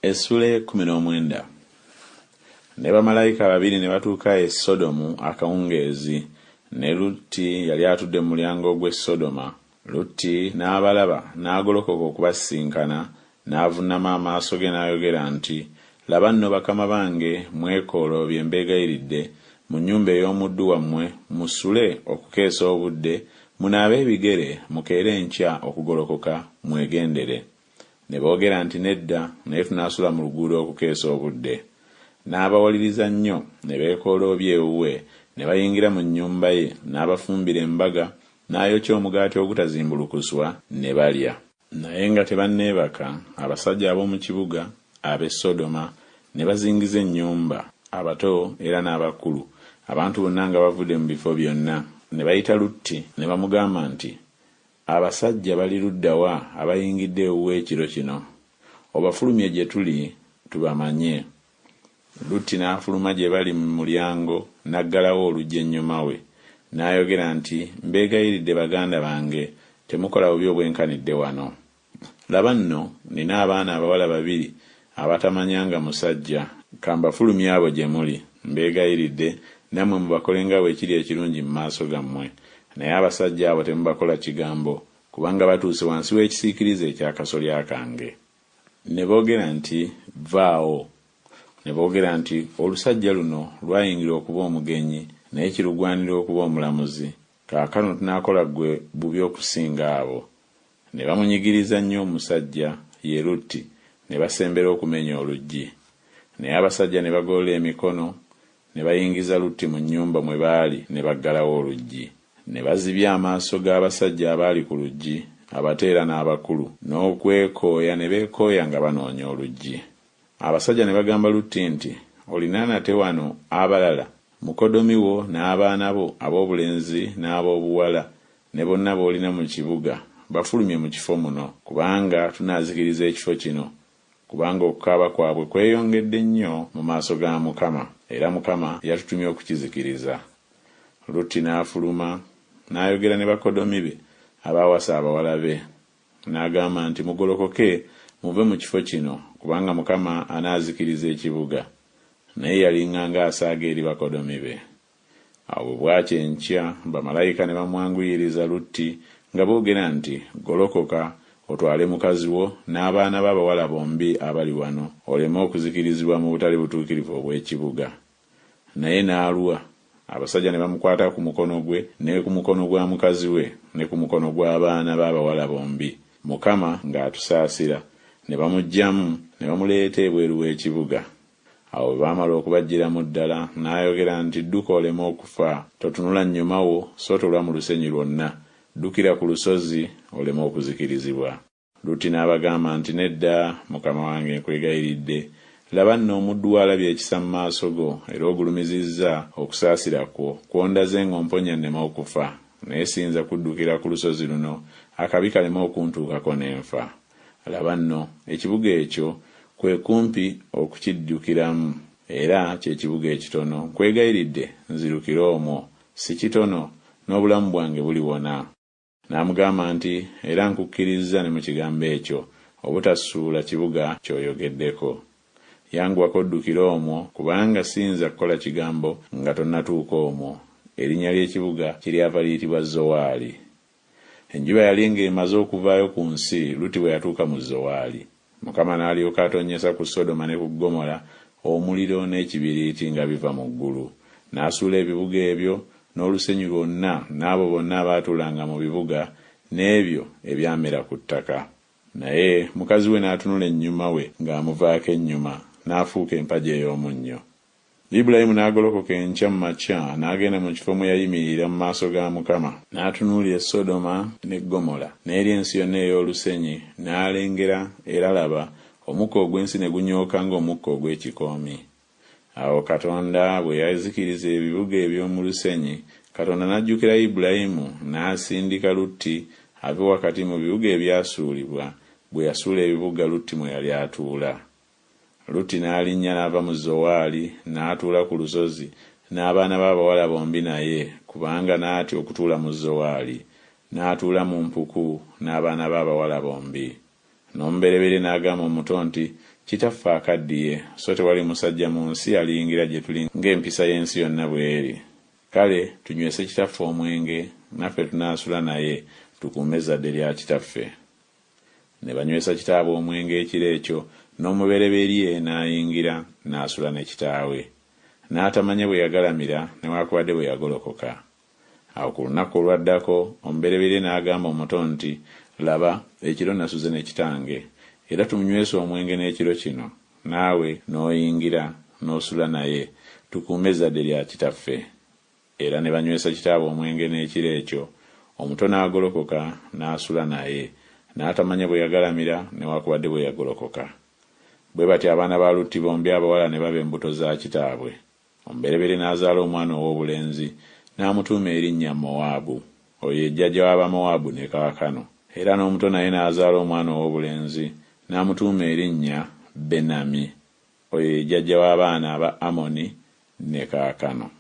Essula 19. Ne bamalayika babiri ne batuuka e Sodomu akawungeezi, ne Lutti yali atudde mu mulyango gw'e Sodoma. Lutti n'abalaba n'agolokoka okubasisinkana, n'avuunama amaaso ge n'ayogera nti, "Laba nno bakama bange, mwekooloobye mbeegayiridde mu nnyumba ey'omuddu wammwe, musule okukeesa obudde, munaabe ebigere, mukeere enkya okugolokoka, mwegendere." Ne boogera nti, "Nedda, naye tunaasula mu luguudo okukeesa obudde." N'abawaliriza nnyo, ne beekooloobya ewuwe, ne bayingira mu nnyumba ye, n'abafumbira embaga, n'ayokya omugaati ogutazimbulukuswa, ne balya. Naye nga tebanneebaka, abasajja ab'omu kibuga ab'e Sodoma ne bazingiza ennyumba, abato era n'abakulu, abantu bonna nga bavudde mu bifo byonna. Ne bayita Lutti ne bamugamba nti, "Abasajja bali ludda wa abayingidde ewuwe ekiro kino? Obafulumye gye tuli tubamanye." Lutti n'afuluma gye bali mu mulyango, n'aggalawo oluggi ennyuma we, n'ayogera nti, "Mbeegayiridde baganda bange, temukola bubi obwenkanidde wano. Laba nno nina abaana abawala babiri abatamanyanga musajja, kambafulumye abo gye muli. Mbeegayiridde nammwe mubakole nga bwe kiri ekirungi mu maaso gammwe. Naye abasajja abo temubakola kigambo, kubanga batuuse wansi w'ekisiikirize eky'akasolya kange." Ne boogera nti, "Vaawo." Ne boogera nti, "Olusajja luno lwayingira okuba omugenyi, naye kirugwanira okuba omulamuzi. Kaakano tunaakola ggwe bubi okusinga abo." Ne bamunyigiriza nnyo omusajja ye Lutti, ne basembera okumenya oluggi. Naye abasajja ne bagolola emikono, ne bayingiza Lutti mu nnyumba mwe baali, ne baggalawo oluggi. Ne bazibya amaaso g'abasajja abaali ku luggi, abateera n'abakulu, n'okwekooya ne beekooya nga banoonya oluggi. Abasajja ne bagamba Lutti nti, "Olina nate wano abalala, mukodomi wo n'abaana bo ab'obulenzi n'ab'obuwala, ne bonna b'olina mu kibuga, bafulumye mu kifo muno, kubanga tunaazikiriza ekifo kino, kubanga okukaaba kwabwe kweyongedde nnyo mu maaso ga Mukama, era Mukama yatutumye okukizikiriza." Lutti n'afuluma, n'ayogera ne bakodomi be abaawasa abawala be, n'agamba nti, "Mugolokoke muve mu kifo kino, kubanga Mukama anaazikiriza ekibuga." Naye yalinganga asaaga eri bakodomi be. Awo bwakya enkya, bamalayika ne bamwanguyiriza Lutti nga boogera nti, "Golokoka otwale mukazi wo n'abaana b'abawala bombi abali wano, oleme okuzikirizibwa mu butali butuukirivu obw'ekibuga." Naye n'alwa. Abasajja ne bamukwata ku mukono gwe, ne ku mukono gwa mukazi we, ne ku mukono gw'abaana b'abawala bombi, Mukama ng'atusaasira. Ne bamuggyamu, ne bamuleeta ebweru w'ekibuga. Awo bwe baamala okubaggyiramu ddala, n'ayogera nti, "Dduka oleme okufa, totunula nnyuma wo, so tolwa mu lusenyi lwonna. Ddukira ku lusozi oleme okuzikirizibwa." Lutti n'abagamba nti, "Nedda, mukama wange, nkwegayiridde. Laba nno omuddu wo alabye ekisa mu maaso go, era ogulumizizza okusaasira kwo, kw'ondaze ng'omponya nneme okufa. Naye siyinza kuddukira ku lusozi luno, akabi kaleme okuntuukako n'enfa. Laba nno ekibuga ekyo kwe kumpi okukiddukiramu, era kye kibuga ekitono. Nkwegayiridde nzirukira omwo, si kitono, n'obulamu bwange buliwona." N'amugamba nti, "Era nkukkiriza ne mu kigambo ekyo, obutasuula kibuga ky'oyogeddeko. Yanguwako oddukira omwo, kubanga siyinza kukola kigambo nga tonnatuuka omwo." Erinnya ly'ekibuga kiryava liyitibwa Zowaali. Enjuba yali ng'emaze okuvaayo ku nsi Lutti bwe yatuuka mu Zowaali. Mukama n'alyoka atonnyesa ku Sodoma ne ku Ggomola omuliro n'ekibiriiti nga biva mu ggulu. N'asuula ebibuga ebyo n'olusenyi lwonna, n'abo bonna abaatuulanga mu bibuga, n'ebyo ebyamera ku ttaka. Naye mukazi we n'atunula ennyuma we ng'amuvaako ennyuma, n'afuuka empagi ey'omunnyo. Ibulayimu n'agolokoka enkya mu makya, n'agenda mu kifo mwe yayimirira mu maaso ga Mukama, n'atunuulira Sodoma ne Ggomola n'eri ensi yonna ey'olusenyi, n'alengera era laba, omukka ogw'ensi ne gunyooka ng'omukka ogw'ekikoomi. Awo Katonda bwe yazikiriza ebibuga eby'omu lusenyi, Katonda n'ajjukira Ibulayimu, n'asindika Lutti ave wakati mu bibuga ebyasuulibwa, bwe yasuula ebibuga Lutti mwe yali atuula. Lutti n'alinnya n'ava mu Zowaali, n'atuula ku lusozi, n'abaana b'abawala bombi naye, kubanga n'atya okutuula mu Zowaali. N'atuula mu mpuku n'abaana b'abawala bombi. N'omubereberye n'agamba omuto nti, kitaffe akaddiye, so tewali musajja mu nsi aliyingira gye tuli ng'empisa y'ensi yonna bw'eri. Kale tunywese kitaffe omwenge, naffe tunaasula naye, tukuume ezzadde lya kitaffe. Ne banywesa kitaabwe omwenge ekiro ekyo, n'omubereberye n'ayingira n'asula ne kitaawe. N'atamanya bwe yagalamira newaakubadde bwe yagolokoka. Awo ku lunaku olwaddako omubereberye n'agamba omuto nti, laba, ekiro nasuze ne kitange, era tumunywese omwenge n'ekiro kino, naawe n'oyingira n'osula naye, tukuume ezzadde lya kitaffe. Era ne banywesa kitaabwe omwenge n'ekiro ekyo, omuto n'agolokoka n'asula naye, n'atamanya bwe yagalamira newaakubadde bwe yagolokoka. Bwe batyo abaana ba Lutti bombi abawala ne baba embuto za kitaabwe. Omubereberye n'azaala omwana ow'obulenzi, n'amutuuma erinnya Mowaabu, oyo ye jjajja w'Abamowaabu ne kaakano. Era n'omuto naye n'azaala omwana ow'obulenzi, n'amutuuma erinnya Benami, oyo ye jjajja w'abaana aba Amoni ne kaakano.